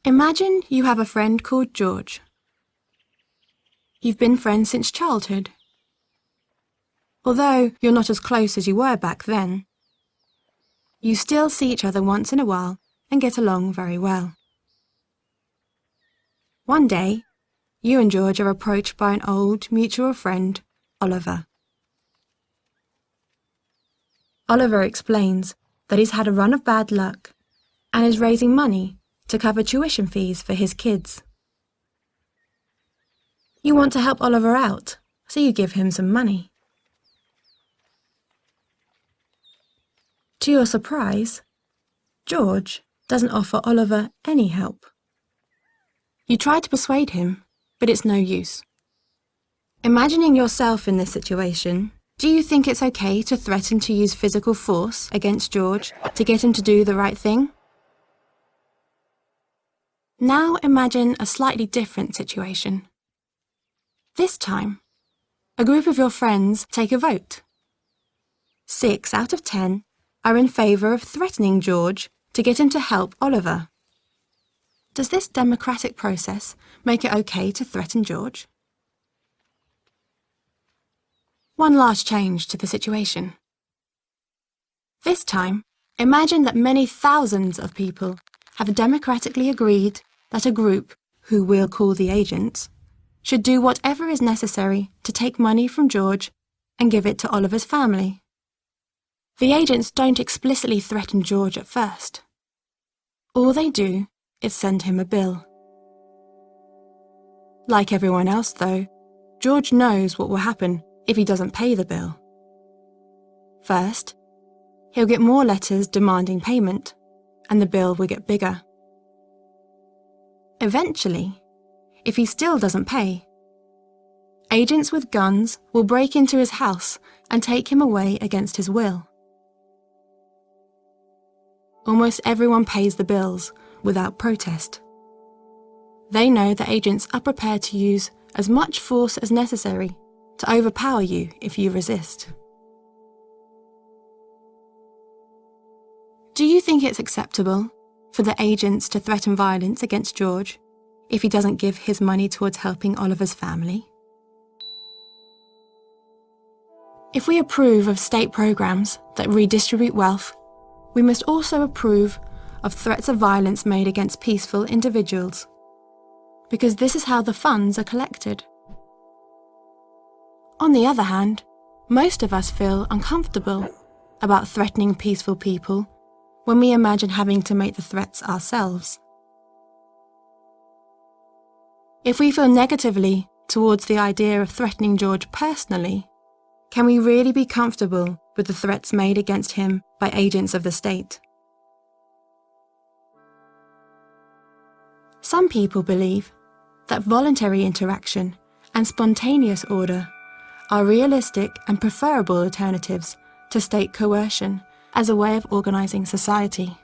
Imagine you have a friend called George. You've been friends since childhood. Although you're not as close as you were back then, you still see each other once in a while and get along very well. One day, you and George are approached by an old mutual friend, Oliver. Oliver explains that he's had a run of bad luck and is raising money to cover tuition fees for his kids. You want to help Oliver out, so you give him some money. To your surprise, George doesn't offer Oliver any help. You try to persuade him, but it's no use. Imagining yourself in this situation, do you think it's okay to threaten to use physical force against George to get him to do the right thing? Now imagine a slightly different situation. This time, a group of your friends take a vote. 6 out of 10 are in favour of threatening George to get him to help Oliver. Does this democratic process make it okay to threaten George? One last change to the situation. This time, imagine that many thousands of people have democratically agreed that a group, who we'll call the agents, should do whatever is necessary to take money from George and give it to Oliver's family. The agents don't explicitly threaten George at first. All they do is send him a bill. Like everyone else, though, George knows what will happen if he doesn't pay the bill. First, he'll get more letters demanding payment, and the bill will get bigger. Eventually, if he still doesn't pay, agents with guns will break into his house and take him away against his will. Almost everyone pays the bills without protest. They know that agents are prepared to use as much force as necessary to overpower you if you resist. Do you think it's acceptable for the agents to threaten violence against George if he doesn't give his money towards helping Oliver's family? If we approve of state programs that redistribute wealth, we must also approve of threats of violence made against peaceful individuals, because this is how the funds are collected. On the other hand, most of us feel uncomfortable about threatening peaceful people when we imagine having to make the threats ourselves. If we feel negatively towards the idea of threatening George personally, can we really be comfortable with the threats made against him by agents of the state? Some people believe that voluntary interaction and spontaneous order are realistic and preferable alternatives to state coercion as a way of organising society.